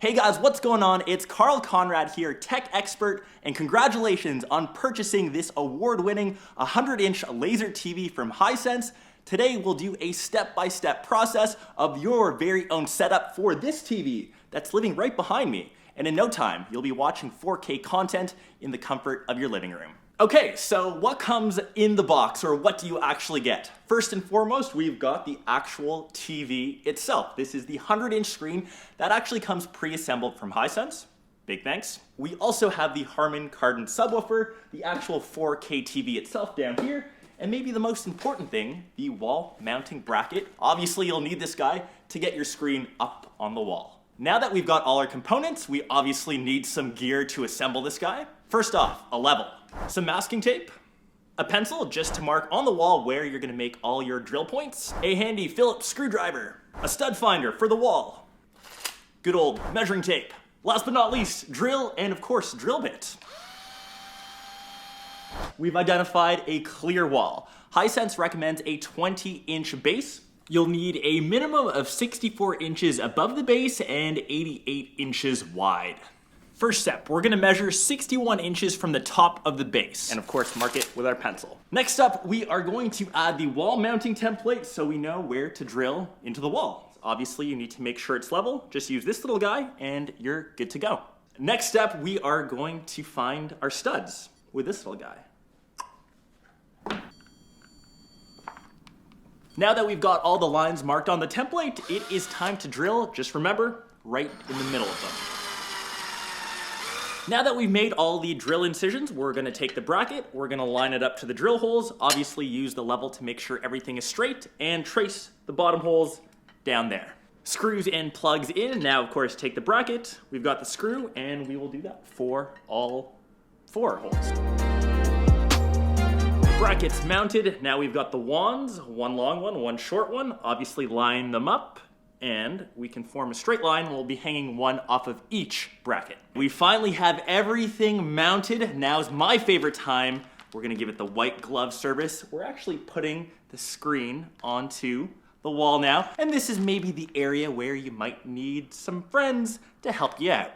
Hey guys, what's going on? It's Carl Conrad here, tech expert, and congratulations on purchasing this award-winning 100-inch laser TV from Hisense. Today we'll do a step-by-step process of your very own setup for this TV that's living right behind me. And in no time, you'll be watching 4K content in the comfort of your living room. Okay, so what comes in the box, or what do you actually get? First and foremost, we've got the actual TV itself. This is the 100-inch screen that actually comes pre-assembled from Hisense. Big thanks. We also have the Harman Kardon subwoofer, the actual 4K TV itself down here, and maybe the most important thing, the wall mounting bracket. Obviously, you'll need this guy to get your screen up on the wall. Now that we've got all our components, we obviously need some gear to assemble this guy. First off, a level. Some masking tape, a pencil just to mark on the wall where you're gonna make all your drill points, a handy Phillips screwdriver, a stud finder for the wall, good old measuring tape, last but not least, drill, and of course, drill bit. We've identified a clear wall. Hisense recommends a 20-inch base. You'll need a minimum of 64 inches above the base and 88 inches wide. First step, we're gonna measure 61 inches from the top of the base, and of course mark it with our pencil. Next up, we are going to add the wall mounting template so we know where to drill into the wall. Obviously, you need to make sure it's level. Just use this little guy and you're good to go. Next step, we are going to find our studs with this little guy. Now that we've got all the lines marked on the template, it is time to drill. Just remember, right in the middle of them. Now that we've made all the drill incisions, we're gonna take the bracket, we're gonna line it up to the drill holes, obviously use the level to make sure everything is straight, and trace the bottom holes down there. Screws and plugs in. Now, of course, take the bracket, we've got the screw, and we will do that for all 4 holes. Brackets mounted. Now we've got the wands, one long one, one short one. Obviously line them up, and we can form a straight line. We'll be hanging one off of each bracket. We finally have everything mounted. Now's my favorite time. We're gonna give it the white glove service. We're actually putting the screen onto the wall now, and this is maybe the area where you might need some friends to help you out.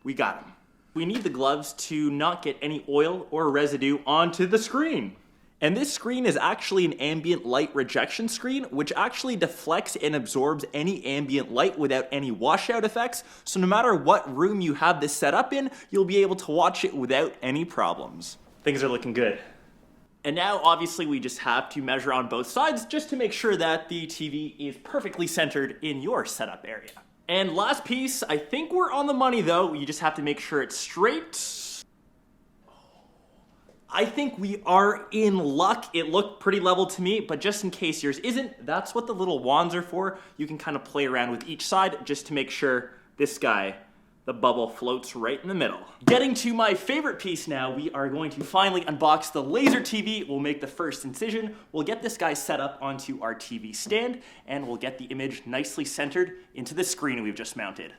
We got them. We need the gloves to not get any oil or residue onto the screen. And this screen is actually an ambient light rejection screen, which actually deflects and absorbs any ambient light without any washout effects. So no matter what room you have this set up in, you'll be able to watch it without any problems. Things are looking good. And now obviously we just have to measure on both sides just to make sure that the TV is perfectly centered in your setup area. And last piece, I think we're on the money though. You just have to make sure it's straight. I think we are in luck. It looked pretty level to me, but just in case yours isn't, that's what the little wands are for. You can kind of play around with each side just to make sure this guy, the bubble, floats right in the middle. Getting to my favorite piece now, we are going to finally unbox the laser TV. We'll make the first incision. We'll get this guy set up onto our TV stand, and we'll get the image nicely centered into the screen we've just mounted.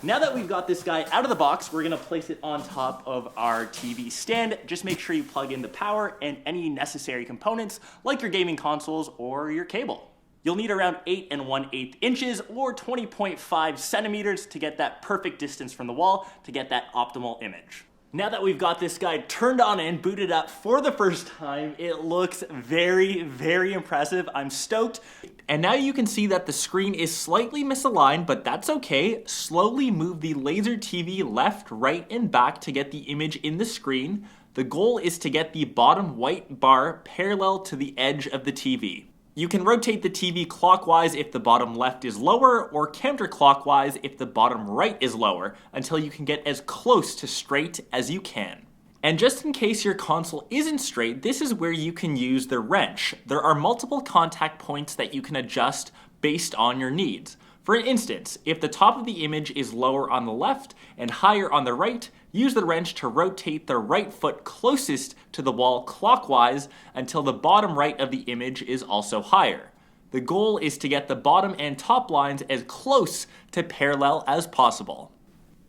Now that we've got this guy out of the box, we're gonna place it on top of our TV stand. Just make sure you plug in the power and any necessary components like your gaming consoles or your cable. You'll need around 8 1/8 inches or 20.5 centimeters to get that perfect distance from the wall to get that optimal image. Now that we've got this guy turned on and booted up for the first time, it looks very, very impressive. I'm stoked. And now you can see that the screen is slightly misaligned, but that's okay. Slowly move the laser TV left, right, and back to get the image in the screen. The goal is to get the bottom white bar parallel to the edge of the TV. You can rotate the TV clockwise if the bottom left is lower, or counterclockwise if the bottom right is lower, until you can get as close to straight as you can. And just in case your console isn't straight, this is where you can use the wrench. There are multiple contact points that you can adjust based on your needs. For instance, if the top of the image is lower on the left and higher on the right, use the wrench to rotate the right foot closest to the wall clockwise until the bottom right of the image is also higher. The goal is to get the bottom and top lines as close to parallel as possible.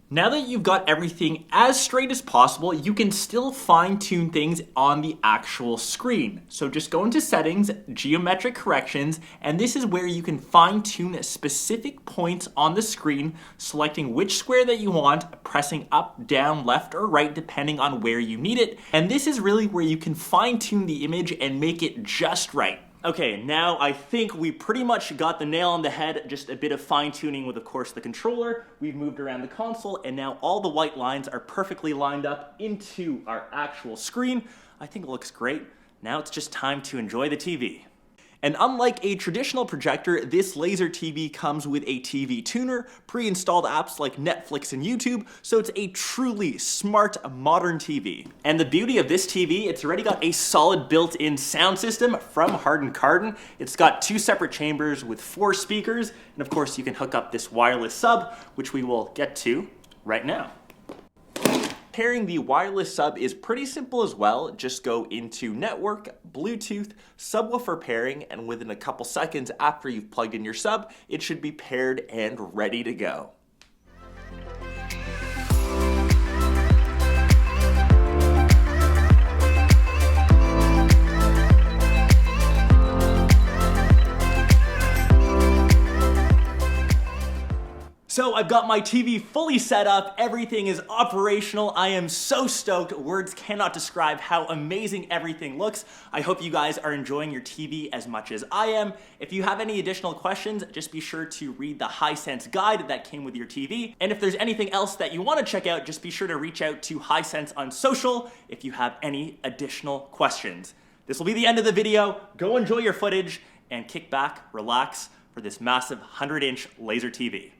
Now that you've got everything as straight as possible, you can still fine-tune things on the actual screen. So just go into settings, geometric corrections, and this is where you can fine-tune specific points on the screen, selecting which square that you want, pressing up, down, left, or right, depending on where you need it. And this is really where you can fine-tune the image and make it just right. Okay, now I think we pretty much got the nail on the head, just a bit of fine tuning with, of course, the controller. We've moved around the console, and now all the white lines are perfectly lined up into our actual screen. I think it looks great. Now it's just time to enjoy the TV. And unlike a traditional projector, this laser TV comes with a TV tuner, pre-installed apps like Netflix and YouTube, so it's a truly smart, modern TV. And the beauty of this TV, it's already got a solid built-in sound system from Harden Kardon. It's got 2 separate chambers with 4 speakers, and of course you can hook up this wireless sub, which we will get to right now. Pairing the wireless sub is pretty simple as well. Just go into network, Bluetooth, subwoofer pairing, and within a couple seconds after you've plugged in your sub, it should be paired and ready to go. So I've got my TV fully set up, everything is operational, I am so stoked, words cannot describe how amazing everything looks. I hope you guys are enjoying your TV as much as I am. If you have any additional questions, just be sure to read the Hisense guide that came with your TV. And if there's anything else that you want to check out, just be sure to reach out to Hisense on social if you have any additional questions. This will be the end of the video. Go enjoy your footage and kick back, relax for this massive 100-inch laser TV.